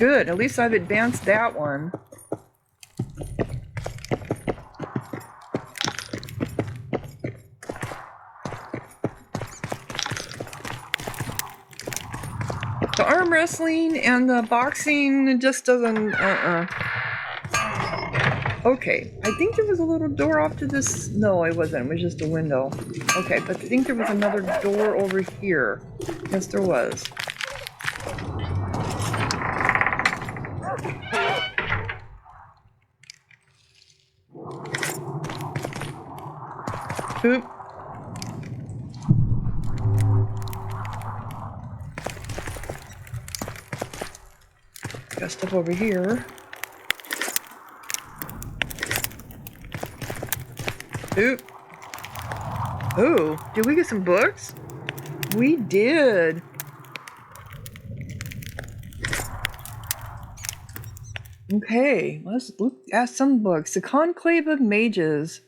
Good, at least I've advanced that one. The arm wrestling and the boxing just doesn't, Okay, I think there was a little door off to this. No, it wasn't. It was just a window. Okay, but I think there was another door over here. Yes, there was. Oop. Got stuff over here. Oop. Oh, did we get some books? We did. Okay, let's look at some books. The Conclave of Mages.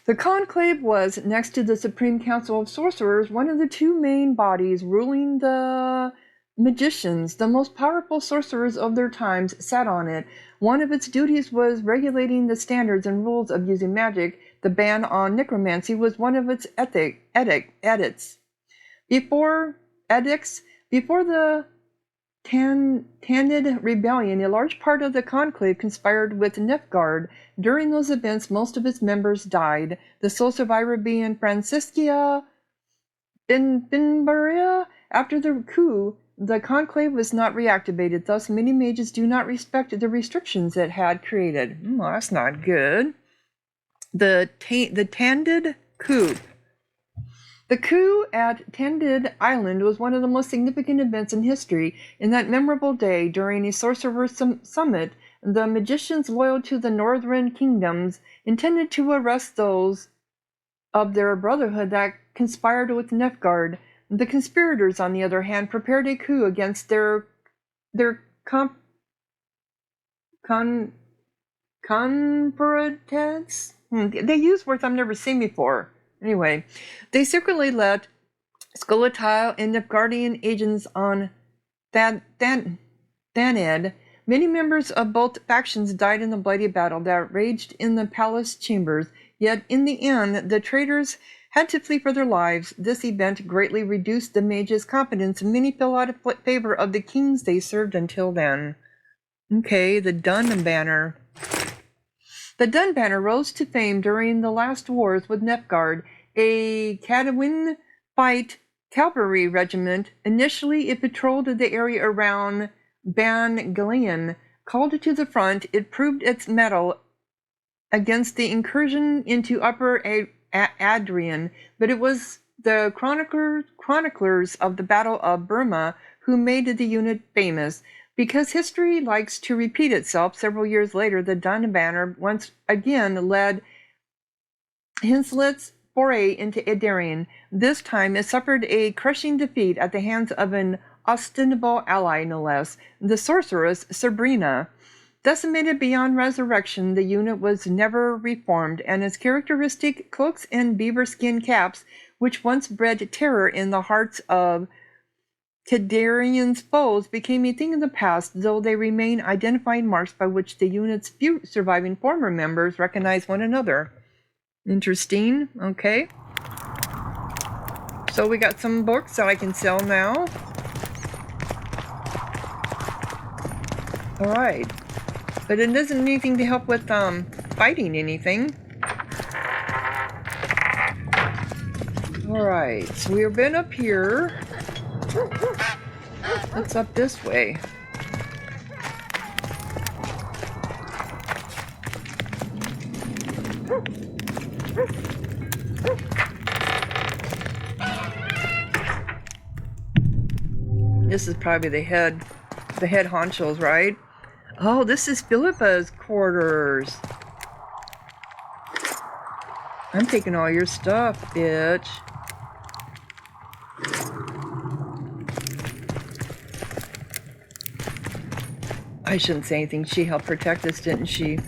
The Conclave was, next to the Supreme Council of Sorcerers, one of the two main bodies ruling the magicians. The most powerful sorcerers of their times sat on it. One of its duties was regulating the standards and rules of using magic. The ban on necromancy was one of its edicts. Before the Tandid Rebellion, a large part of the Conclave conspired with Nilfgaard. During those events, most of its members died, the sole survivor being Francisca Binbaria. After the coup, the Conclave was not reactivated, thus many mages do not respect the restrictions it had created. Well, that's not good. The Tandid Coup. The coup at Tandid Island was one of the most significant events in history. In that memorable day, during a sorcerer's summit, the magicians loyal to the northern kingdoms intended to arrest those of their brotherhood that conspired with Nilfgaard. The conspirators, on the other hand, prepared a coup against their compatriots. They use words I've never seen before. Anyway, they secretly let Skolatile and Nilfgaardian agents on Thaned. Many members of both factions died in the bloody battle that raged in the palace chambers, yet in the end, the traitors had to flee for their lives. This event greatly reduced the mages' confidence, and many fell out of favor of the kings they served until then. Okay, the Dun Banner. The Dun Banner rose to fame during the last wars with Nilfgaard, a Cadwin fight cavalry regiment. Initially, it patrolled the area around Ban Galeon. Called to the front, it proved its mettle against the incursion into Upper Adrian, but it was the chroniclers of the Battle of Burma who made the unit famous. Because history likes to repeat itself, several years later, the Dun Banner once again led Henslet's foray into Adarian. This time, it suffered a crushing defeat at the hands of an ostensible ally, no less, the sorceress Sabrina. Decimated beyond resurrection, the unit was never reformed, and its characteristic cloaks and beaver skin caps, which once bred terror in the hearts of Tadarian's foes, became a thing of the past, though they remain identifying marks by which the unit's few surviving former members recognize one another. Interesting. Okay. So we got some books that I can sell now. Alright. But it doesn't need anything to help with fighting anything. Alright, so we've been up here. What's up this way? This is probably the head honchos, right? Oh, this is Philippa's quarters. I'm taking all your stuff, bitch. I shouldn't say anything. She helped protect us, didn't she?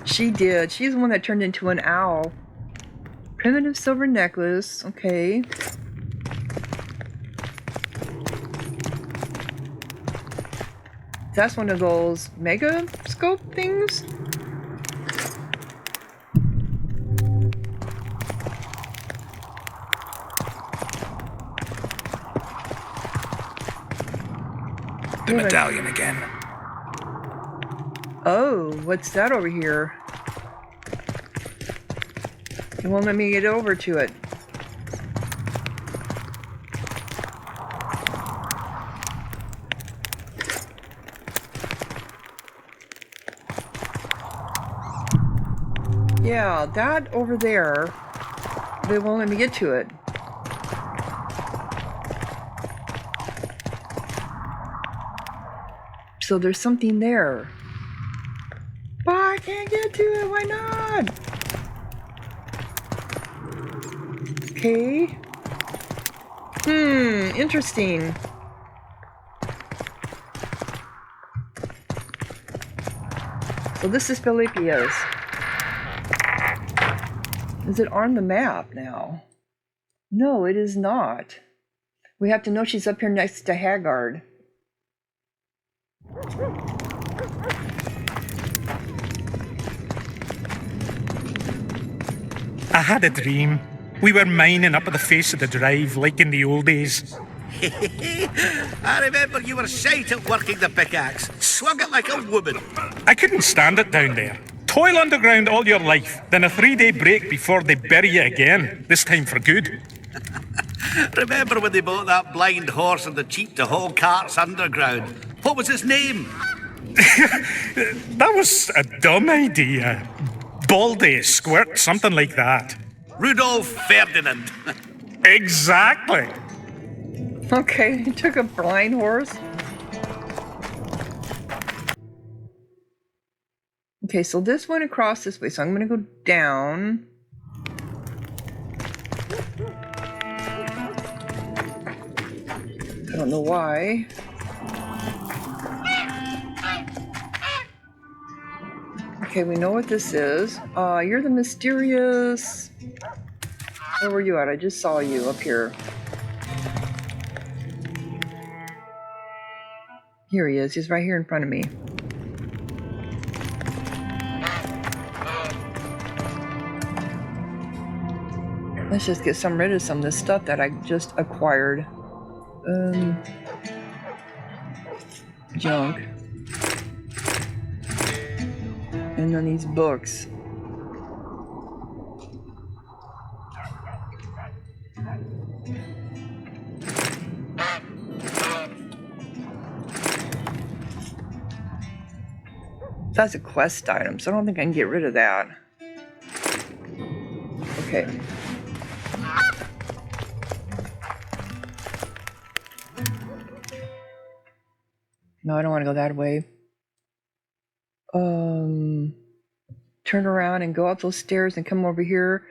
She did. She's the one that turned into an owl. Primitive silver necklace. Okay. That's one of those mega scope things. The medallion again. Oh, what's that over here? It won't let me get over to it. Yeah, that over there, they won't let me get to it. So there's something there. But I can't get to it, why not? Okay. Interesting. So this is Philippia's. Is it on the map now? No, it is not. We have to know she's up here next to Haggard. I had a dream. We were mining up at the face of the drive like in the old days. I remember you were shite at working the pickaxe. Swung it like a woman. I couldn't stand it down there. Toil underground all your life, then a 3-day break before they bury you again, this time for good. Remember when they bought that blind horse and the cheap to haul carts underground? What was his name? That was a dumb idea. Baldy, Squirt, something like that. Rudolph Ferdinand. Exactly. Okay, he took a blind horse. Okay, so this went across this way, so I'm gonna go down. I don't know why. Okay, we know what this is. You're the mysterious... Where were you at? I just saw you up here. Here he is. He's right here in front of me. Let's just get rid of some of this stuff that I just acquired. Junk. And then these books. That's a quest item, so I don't think I can get rid of that. Okay. No, I don't want to go that way. Turn around and go up those stairs and come over here.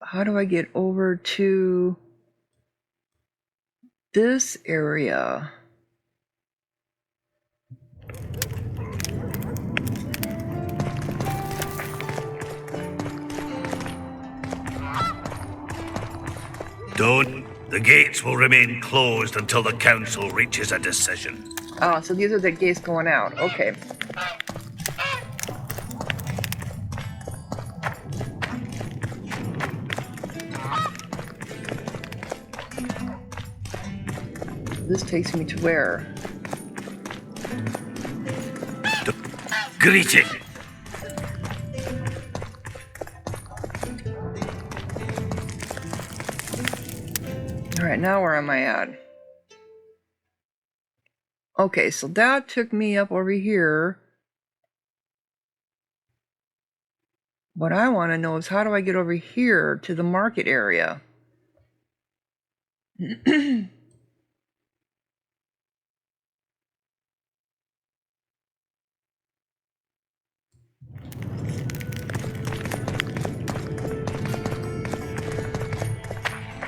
How do I get over to this area? Don't. The gates will remain closed until the council reaches a decision. Oh, so these are the gates going out. Okay. This takes me to where? Greeting. All right, now where am I at? Okay, so that took me up over here. What I want to know is how do I get over here to the market area?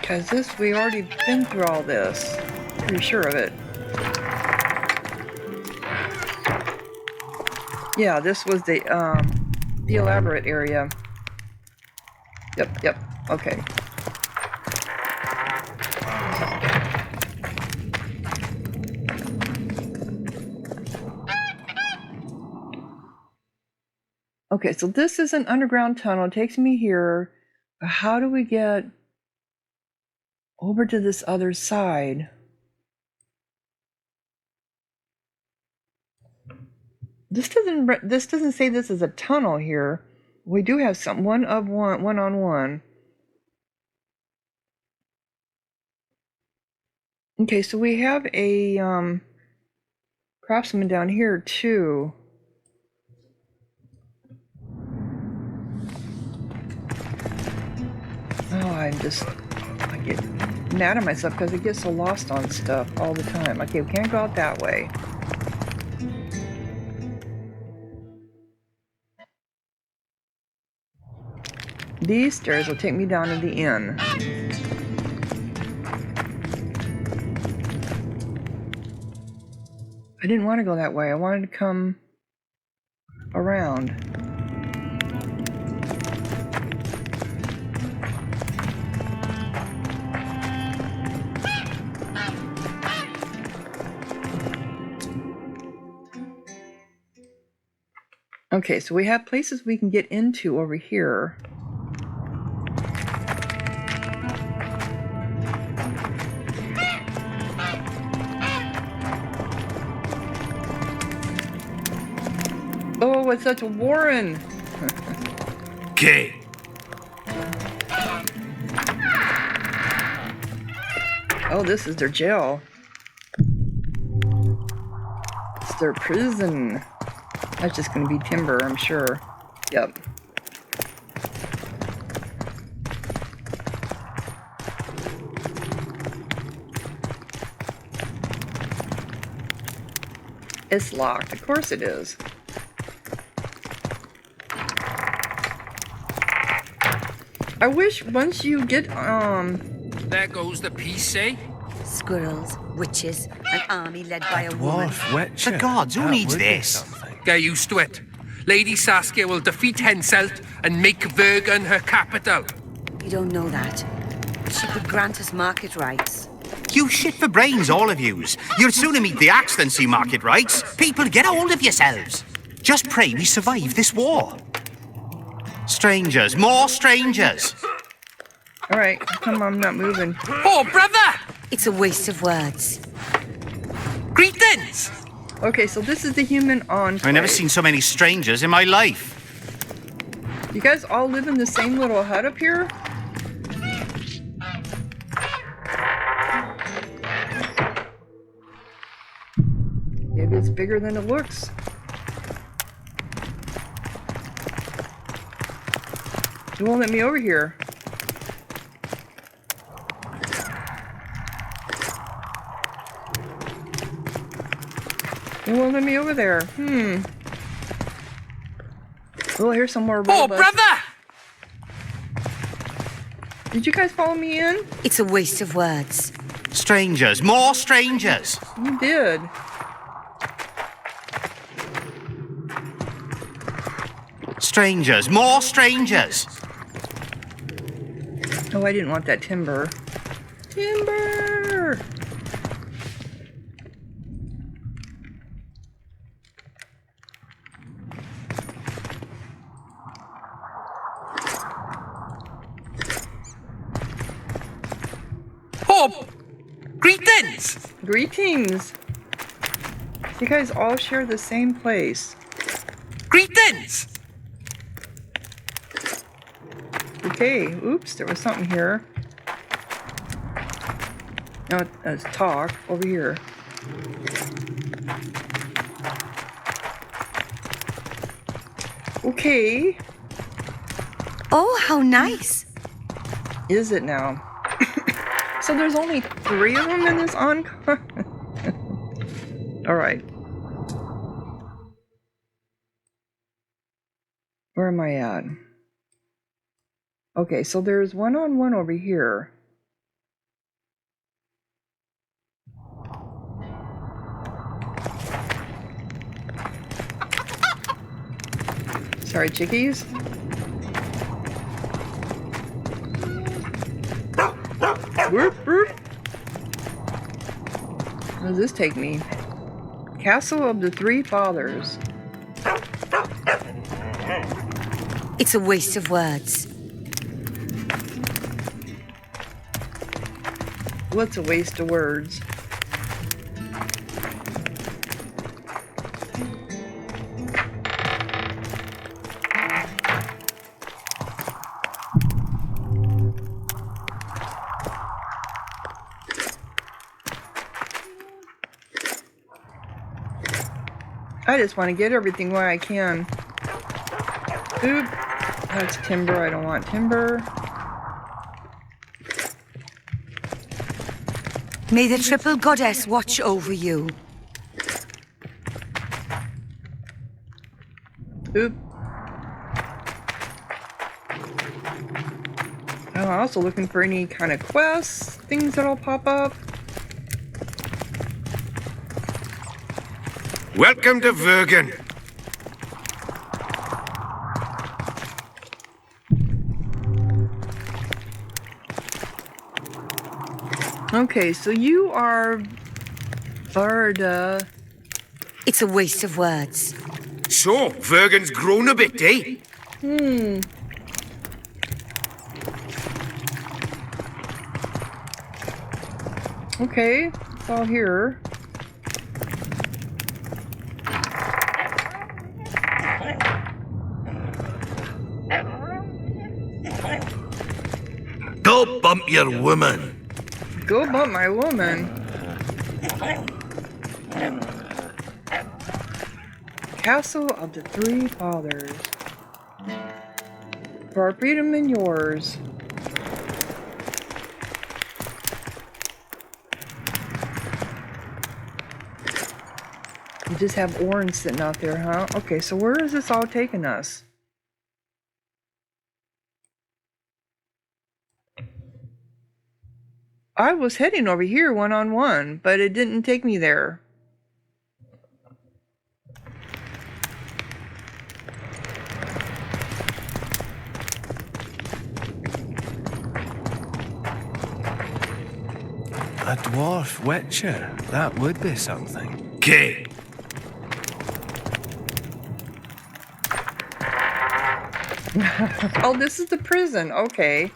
Because this, we already been through all this. Pretty sure of it. Yeah, this was the elaborate area. Yep. Okay. Okay, so this is an underground tunnel. It takes me here. But how do we get over to this other side? This doesn't say this is a tunnel here. We do have some one on one. Okay, so we have a craftsman down here too. Oh, I get mad at myself because I get so lost on stuff all the time. Okay, we can't go out that way. These stairs will take me down to the inn. I didn't want to go that way. I wanted to come around. Okay, so we have places we can get into over here. Oh, it's such a warren. Okay. Oh, this is their jail. It's their prison. That's just going to be timber, I'm sure. Yep. It's locked. Of course it is. I wish once you get, There goes the peace, eh? Squirrels, witches, an army led by a woman. Dwarf witcher. The gods, who That needs would be this? something. Get used to it. Lady Saskia will defeat Henslet and make Vergen her capital. You don't know that. She could grant us market rights. You shit for brains, all of yous. You'll sooner meet the axe than see market rights. People, get a hold of yourselves. Just pray we survive this war. Strangers, more strangers. all right, how come I'm not moving? Oh, brother! It's a waste of words. Greetings! Okay, so this is the human enclave. I've never seen so many strangers in my life. You guys all live in the same little hut up here? Maybe it's bigger than it looks. It won't let me over here. It won't let me over there. Oh, here's some more Oh, robots. brother! Did you guys follow me in? It's a waste of words. Strangers, more strangers. You did. Strangers, more strangers. Oh, I didn't want that timber. Timber! Oh, greetings! Greetings! You guys all share the same place. Greetings! Okay, oops, there was something here. No, it's talk over here. Okay, Oh, how nice. is it now? So there's only 3 of them in this encore? Alright. Where am I at? Okay, so there's one-on-one over here. Sorry, chickies. Whoop, whoop. Where does this take me? Castle of the Three Fathers. It's a waste of words. What's a waste of words? I just want to get everything where I can. Oop. That's timber. I don't want timber. May the triple goddess watch over you. Oop. I'm also looking for any kind of quests, things that'll pop up. Welcome to Vergen. Okay, so you are Varda. It's a waste of words. So, Vergen's grown a bit, eh? Okay, it's all here. Go bump your woman. Go bump my woman. Castle of the Three Fathers. For our freedom and yours. You just have orange sitting out there, huh? Okay, so where is this all taking us? I was heading over here one-on-one, but it didn't take me there. A dwarf witcher. That would be something. Okay. Oh, this is the prison. Okay.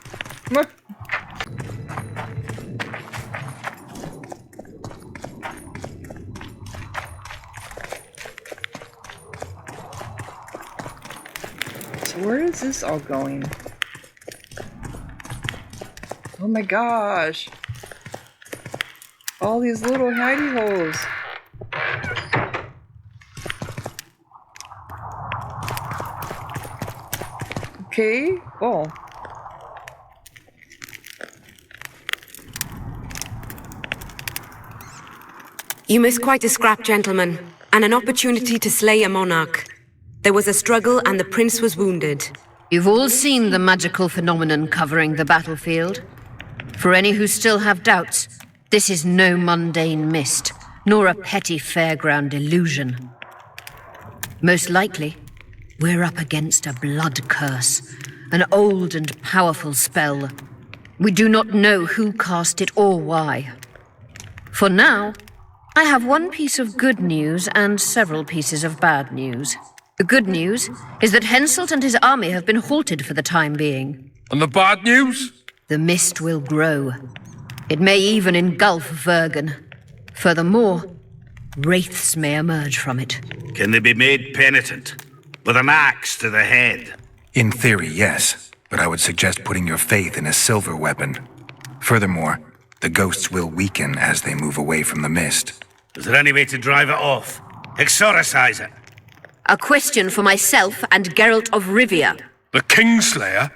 So where is this all going? Oh my gosh. All these little hidey holes. Okay. Oh. You missed quite a scrap, gentlemen, and an opportunity to slay a monarch. There was a struggle and the prince was wounded. You've all seen the magical phenomenon covering the battlefield. For any who still have doubts, this is no mundane mist, nor a petty fairground illusion. Most likely, we're up against a blood curse, an old and powerful spell. We do not know who cast it or why. For now, I have one piece of good news and several pieces of bad news. The good news is that Henslet and his army have been halted for the time being. And the bad news? The mist will grow. It may even engulf Vergen. Furthermore, wraiths may emerge from it. Can they be made penitent? With an axe to the head? In theory, yes, but I would suggest putting your faith in a silver weapon. Furthermore, the ghosts will weaken as they move away from the mist. Is there any way to drive it off? Exorcise it? A question for myself and Geralt of Rivia. The Kingslayer?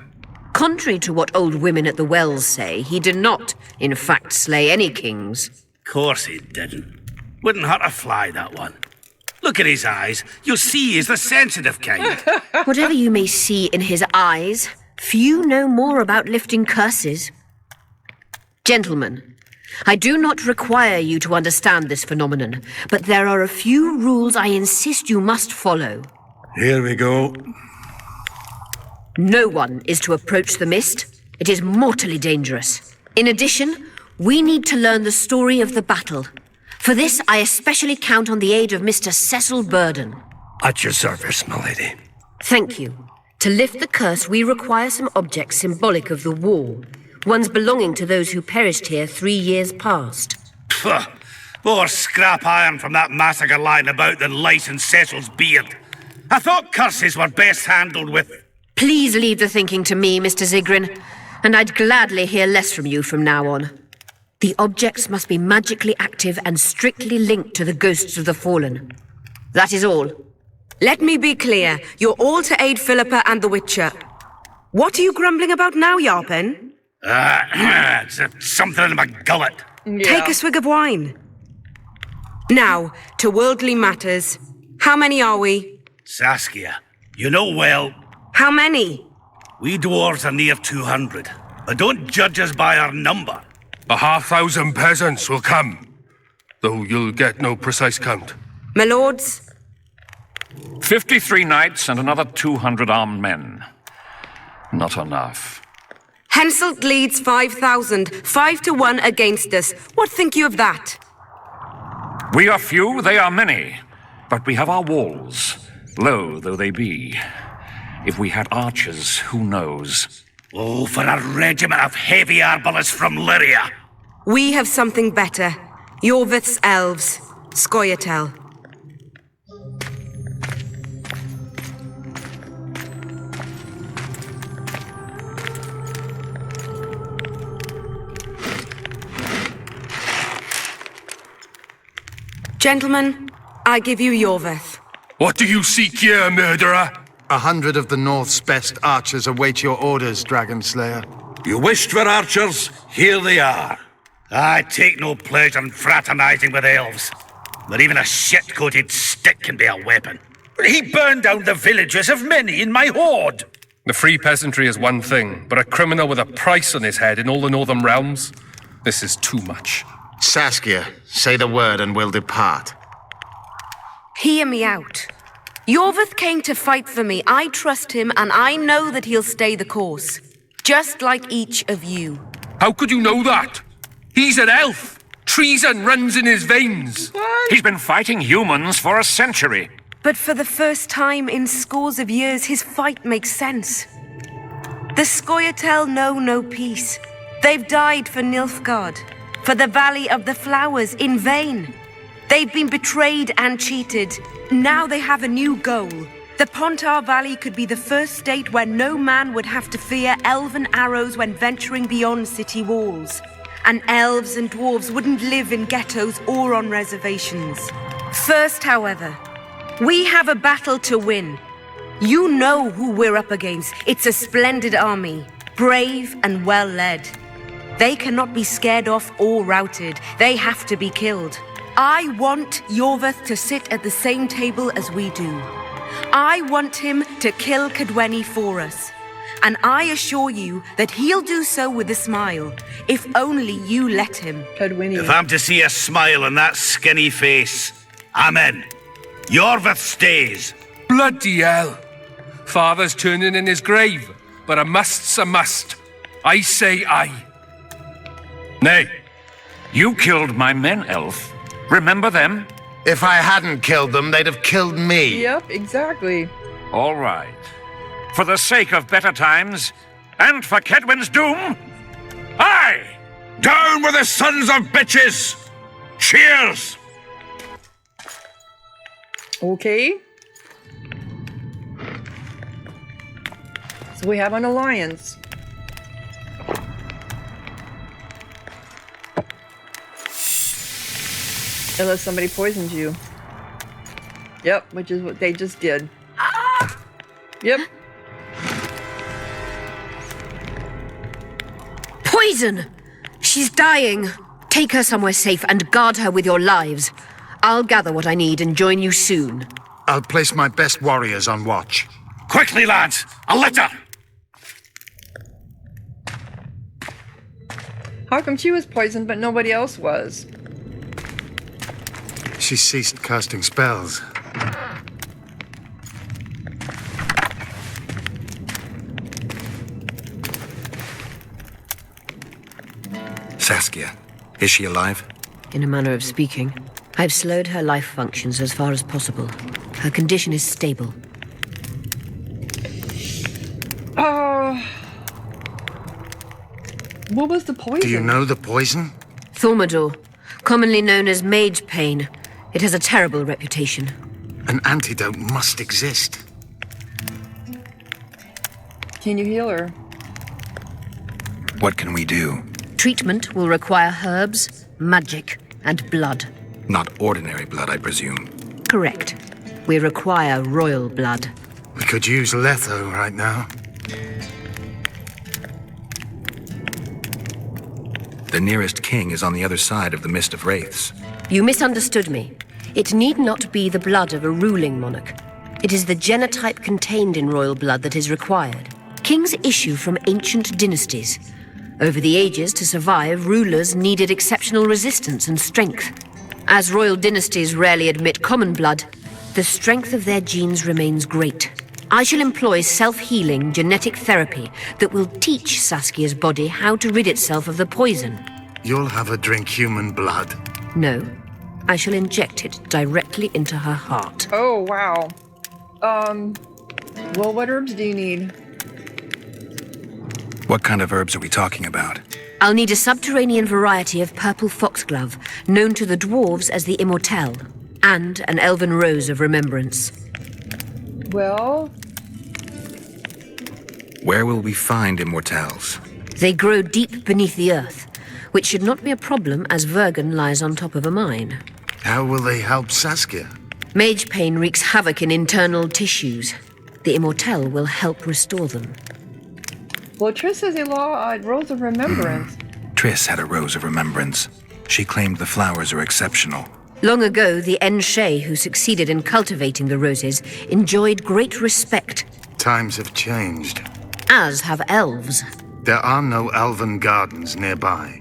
Contrary to what old women at the wells say, he did not, in fact, slay any kings. Course he didn't. Wouldn't hurt a fly, that one. Look at his eyes. You'll see he's the sensitive kind. Whatever you may see in his eyes, few know more about lifting curses. Gentlemen, I do not require you to understand this phenomenon, but there are a few rules I insist you must follow. Here we go. No one is to approach the mist. It is mortally dangerous. In addition, we need to learn the story of the battle. For this, I especially count on the aid of Mr. Cecil Burden. At your service, my lady. Thank you. To lift the curse, we require some objects symbolic of the war. Ones belonging to those who perished here 3 years past. Pfft, more scrap iron from that massacre lying about than lice in Cecil's beard. I thought curses were best handled with... Please leave the thinking to me, Mr. Zigrin, and I'd gladly hear less from you from now on. The objects must be magically active and strictly linked to the ghosts of the fallen. That is all. Let me be clear. You're all to aid Philippa and the Witcher. What are you grumbling about now, Yarpen? It's something in my gullet. Yeah. Take a swig of wine. Now, to worldly matters. How many are we? Saskia, you know well, How many? we dwarves are near 200. But don't judge us by our number. 1,000 peasants will come, though you'll get no precise count. My lords? 53 knights and another 200 armed men. Not enough. Henslet leads 5,000, 5 to 1 against us. What think you of that? We are few, they are many. But we have our walls, low though they be. If we had archers, who knows? Oh, for a regiment of heavy arbalists from Lyria. We have something better. Yorvith's elves. Scoia'tael. Gentlemen, I give you Yorvith. What do you seek here, murderer? 100 of the North's best archers await your orders, Dragon Slayer. You wished for archers? Here they are. I take no pleasure in fraternizing with elves. But even a shit-coated stick can be a weapon. He burned down the villages of many in my horde. The free peasantry is one thing, but a criminal with a price on his head in all the northern realms? This is too much. Saskia, say the word and we'll depart. Hear me out. Yorvith came to fight for me. I trust him, and I know that he'll stay the course. Just like each of you. How could you know that? He's an elf. Treason runs in his veins. He's been fighting humans for a century. But for the first time in scores of years, his fight makes sense. The Scoia'tael know no peace. They've died for Nilfgaard, for the Valley of the Flowers, in vain. They've been betrayed and cheated. Now they have a new goal. The Pontar Valley could be the first state where no man would have to fear elven arrows when venturing beyond city walls. And elves and dwarves wouldn't live in ghettos or on reservations. First, however, we have a battle to win. You know who we're up against. It's a splendid army, brave and well led. They cannot be scared off or routed. They have to be killed. I want Yorvith to sit at the same table as we do. I want him to kill Cadweni for us. And I assure you that he'll do so with a smile, if only you let him. Cadweni. If I'm to see a smile on that skinny face, I'm in. Yorvith stays. Bloody hell. Father's turning in his grave, but a must's a must. I say aye. Nay, you killed my men, elf. Remember them? If I hadn't killed them, they'd have killed me. Yep, exactly. All right. For the sake of better times, and for Kedwin's doom, aye! Down with the sons of bitches! Cheers! Okay. So we have an alliance. Unless somebody poisons you. Yep, which is what they just did. Yep. Poison! She's dying. Take her somewhere safe and guard her with your lives. I'll gather what I need and join you soon. I'll place my best warriors on watch. Quickly, lads! A litter! How come she was poisoned but nobody else was? She ceased casting spells. Saskia, is she alive? In a manner of speaking. I've slowed her life functions as far as possible. Her condition is stable. What was the poison? Do you know the poison? Thaumatur, commonly known as mage pain. It has a terrible reputation. An antidote must exist. Can you heal her? What can we do? Treatment will require herbs, magic, and blood. Not ordinary blood, I presume. Correct. We require royal blood. We could use Letho right now. The nearest king is on the other side of the Mist of Wraiths. You misunderstood me. It need not be the blood of a ruling monarch. It is the genotype contained in royal blood that is required. Kings issue from ancient dynasties. Over the ages, to survive, rulers needed exceptional resistance and strength. As royal dynasties rarely admit common blood, the strength of their genes remains great. I shall employ self-healing genetic therapy that will teach Saskia's body how to rid itself of the poison. You'll have her drink human blood. No, I shall inject it directly into her heart. Oh, wow. Well, what herbs do you need? What kind of herbs are we talking about? I'll need a subterranean variety of purple foxglove, known to the dwarves as the immortelle, and an elven rose of remembrance. Well... Where will we find immortelles? They grow deep beneath the earth, which should not be a problem as Vergen lies on top of a mine. How will they help Saskia? Mage pain wreaks havoc in internal tissues. The immortelle will help restore them. Well, Triss has a rose of remembrance. Triss had a rose of remembrance. She claimed the flowers are exceptional. Long ago, the Enshe who succeeded in cultivating the roses enjoyed great respect. Times have changed. As have elves. There are no elven gardens nearby.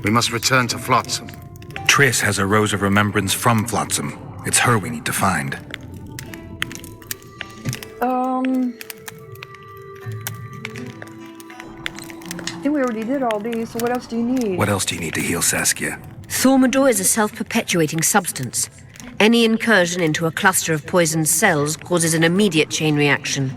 We must return to Flotsam. Triss has a rose of remembrance from Flotsam. It's her we need to find. I think we already did all these, so what else do you need? What else do you need to heal Saskia? Thaumatur is a self-perpetuating substance. Any incursion into a cluster of poisoned cells causes an immediate chain reaction.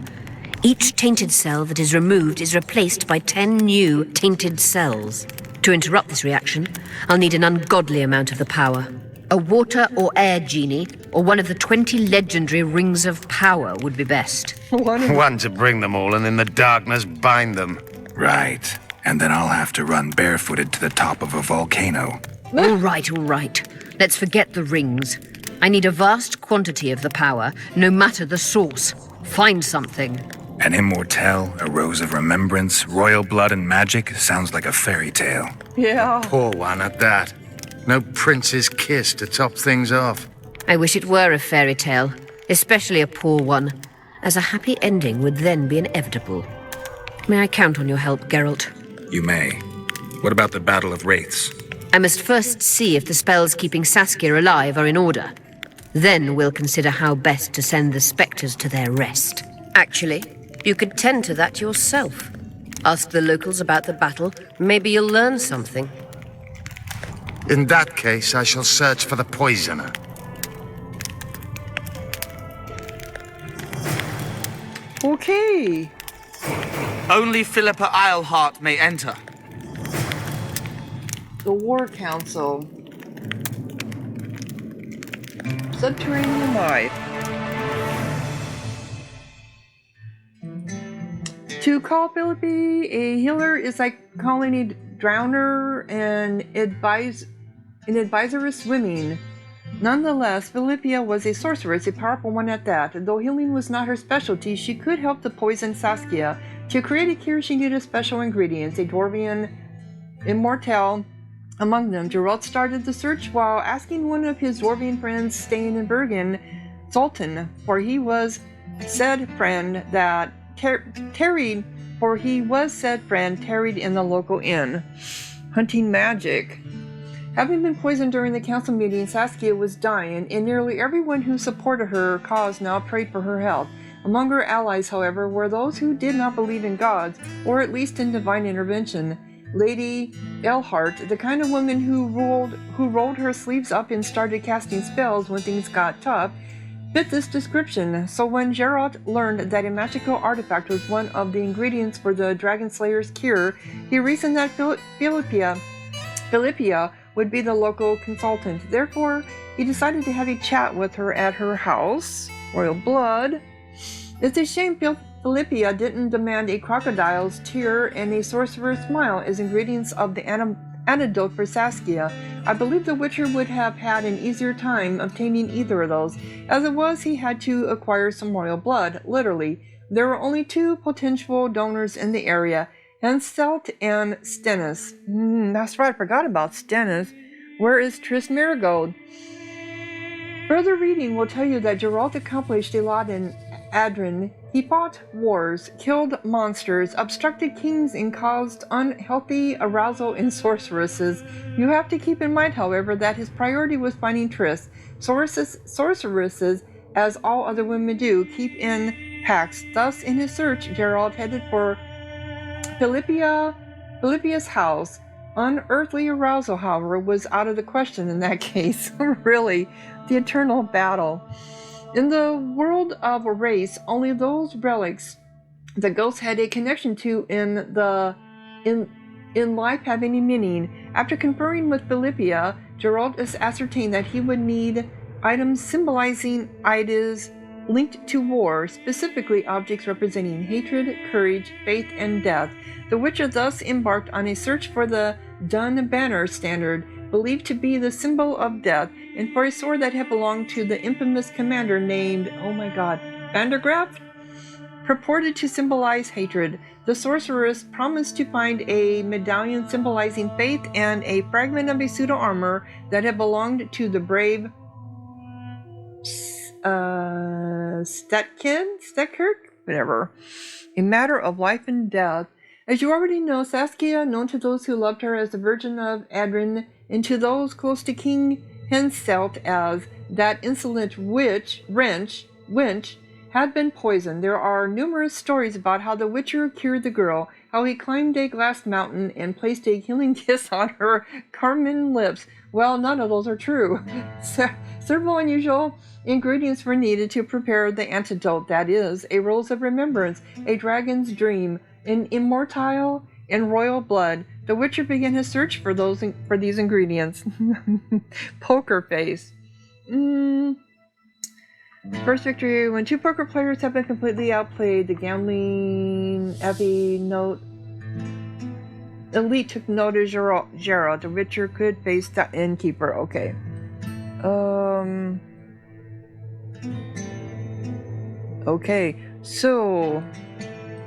Each tainted cell that is removed is replaced by 10 new tainted cells. To interrupt this reaction, I'll need an ungodly amount of the power. A water or air genie, or one of the 20 legendary rings of power would be best. One to bring them all and in the darkness bind them. Right. And then I'll have to run barefooted to the top of a volcano. All right. Let's forget the rings. I need a vast quantity of the power, no matter the source. Find something. An immortelle, a rose of remembrance, royal blood and magic sounds like a fairy tale. Yeah. Poor one at that. No prince's kiss to top things off. I wish it were a fairy tale, especially a poor one, as a happy ending would then be inevitable. May I count on your help, Geralt? You may. What about the Battle of Wraiths? I must first see if the spells keeping Saskia alive are in order. Then we'll consider how best to send the spectres to their rest. Actually, you could tend to that yourself. Ask the locals about the battle. Maybe you'll learn something. In that case, I shall search for the poisoner. Okay. Only Philippa Eilhart may enter. The War Council. Subterranean life. To call Philippa a healer is like calling a drowner and advisor of swimming. Nonetheless, Philippa was a sorceress, a powerful one at that. Though healing was not her specialty, she could help to poison Saskia. To create a cure, she needed special ingredients, a dwarven immortelle among them. Geralt started the search while asking one of his dwarven friends staying in Bergen, Zoltan, for he was said friend tarried in the local inn, hunting magic. Having been poisoned during the council meeting, Saskia was dying, and nearly everyone who supported her cause now prayed for her health. Among her allies, however, were those who did not believe in gods, or at least in divine intervention. Lady Elhart, the kind of woman who rolled her sleeves up and started casting spells when things got tough, fit this description. So when Geralt learned that a magical artifact was one of the ingredients for the Dragon Slayer's cure, he reasoned that Philippia would be the local consultant. Therefore, he decided to have a chat with her at her house, Royal Blood. It's a shame Philippia didn't demand a crocodile's tear and a sorcerer's smile as ingredients of the antidote for Saskia. I believe the Witcher would have had an easier time obtaining either of those. As it was, he had to acquire some royal blood, literally. There were only 2 potential donors in the area, Henslet and Stennis. That's right, I forgot about Stennis. Where is Triss Marigold? Further reading will tell you that Geralt accomplished a lot in Adrin. He fought wars, killed monsters, obstructed kings, and caused unhealthy arousal in sorceresses. You have to keep in mind, however, that his priority was finding Triss. Sorceresses, as all other women do, keep in packs. Thus, in his search, Geralt headed for Philippia's house. Unearthly arousal, however, was out of the question in that case. Really, the eternal battle. In the world of a race, only those relics the ghosts had a connection to in life have any meaning. After conferring with Philippia, Geralt ascertained that he would need items symbolizing ideas linked to war, specifically objects representing hatred, courage, faith, and death. The Witcher thus embarked on a search for the Dun Banner standard, believed to be the symbol of death, and for a sword that had belonged to the infamous commander named, Vandergraft, purported to symbolize hatred. The sorceress promised to find a medallion symbolizing faith and a fragment of a pseudo-armor that had belonged to the brave Stetkirk? Whatever. A matter of life and death. As you already know, Saskia, known to those who loved her as the Virgin of Adrin, and to those close to King Henslet as that insolent wench, had been poisoned. There are numerous stories about how the Witcher cured the girl, how he climbed a glass mountain and placed a healing kiss on her carmine lips. Well, none of those are true. Several unusual ingredients were needed to prepare the antidote, that is, a rose of remembrance, a dragon's dream, an immortile and royal blood. The Witcher began his search for these ingredients. Poker face. First victory when 2 poker players have been completely outplayed. The gambling elite took note of Geralt. The Witcher could face the innkeeper. Okay. Okay, so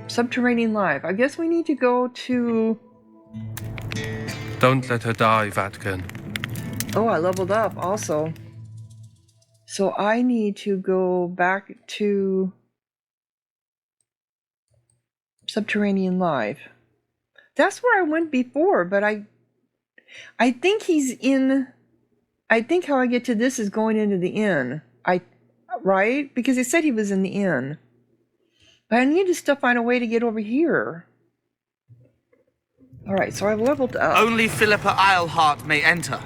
subterranean life. I guess we need to go to... Don't let her die, Vatkin. Oh, I leveled up also. So I need to go back to subterranean life. That's where I went before, but I think he's in... I think how I get to this is going into the inn. Right? Because they said he was in the inn. But I need to still find a way to get over here. Alright, so I've leveled up. Only Philippa Eilhart may enter.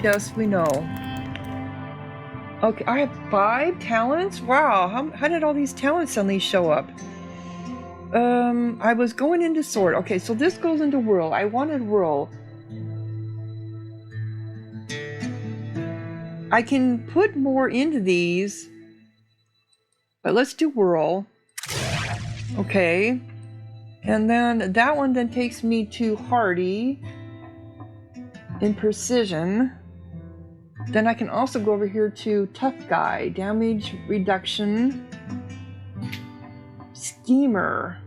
Yes, we know. Okay, I have 5 talents? Wow, how did all these talents suddenly show up? I was going into sword. Okay, so this goes into whirl. I wanted whirl. I can put more into these, but let's do whirl. Okay. And then that one then takes me to hardy in precision. Then I can also go over here to tough guy, damage reduction, schemer,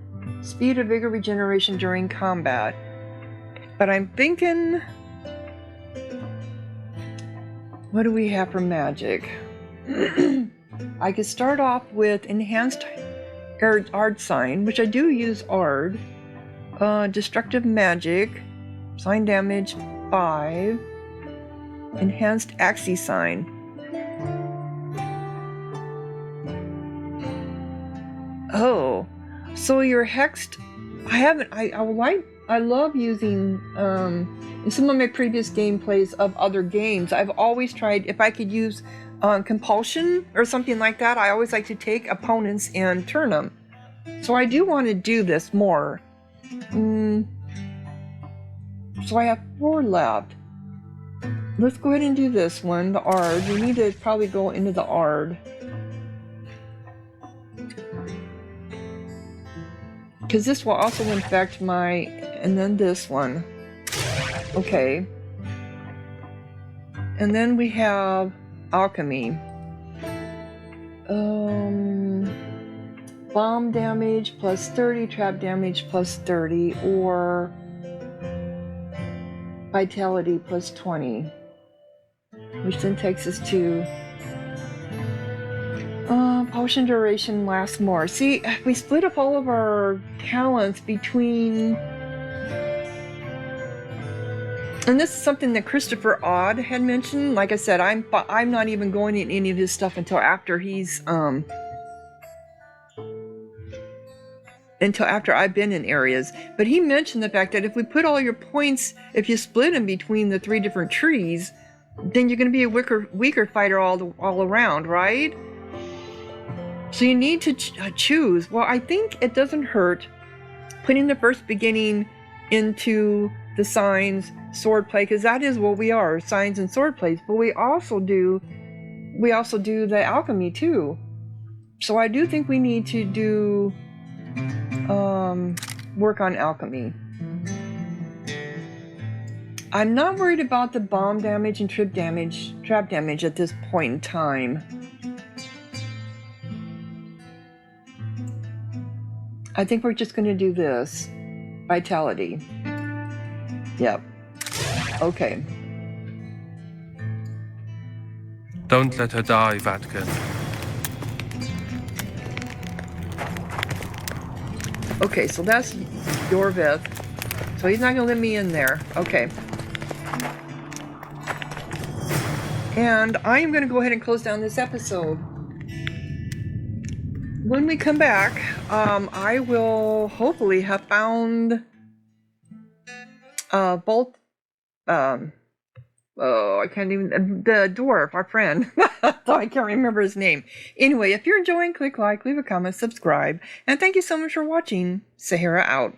speed of vigor regeneration during combat. But I'm thinking, what do we have for magic? I could start off with enhanced Ard sign, which I do use Ard. Destructive magic, sign damage 5. Enhanced Axii sign. Oh, so you're hexed. I would like I love using, in some of my previous gameplays of other games, I've always tried, if I could use compulsion or something like that, I always like to take opponents and turn them. So I do want to do this more. So I have 4 left. Let's go ahead and do this one, the Ard. We need to probably go into the Ard. Because this will also infect my... and then this one. Okay. And then we have alchemy. Bomb damage plus 30, trap damage plus 30, or vitality plus 20. Which then takes us to... potion duration lasts more. See, we split up all of our talents between... And this is something that Christopher Odd had mentioned. Like I said, I'm not even going in any of his stuff until after he's until after I've been in areas. But he mentioned the fact that if we put all your points, if you split them between the 3 different trees, then you're going to be a weaker fighter all around, right? So you need to choose. Well, I think it doesn't hurt putting the first beginning into the signs, swordplay, because that is what we are, signs and swordplays. But we also do the alchemy too. So I do think we need to do work on alchemy. I'm not worried about the bomb damage and trap damage at this point in time. I think we're just going to do this. Vitality. Yep. Okay. Don't let her die, Vatkin. Okay, so that's Yorvith. So he's not going to let me in there. Okay. And I am going to go ahead and close down this episode. When we come back, I will hopefully have found both I can't even, the dwarf, our friend. I can't remember his name. Anyway, if you're enjoying, click like, leave a comment, subscribe, and thank you so much for watching. Sahara out.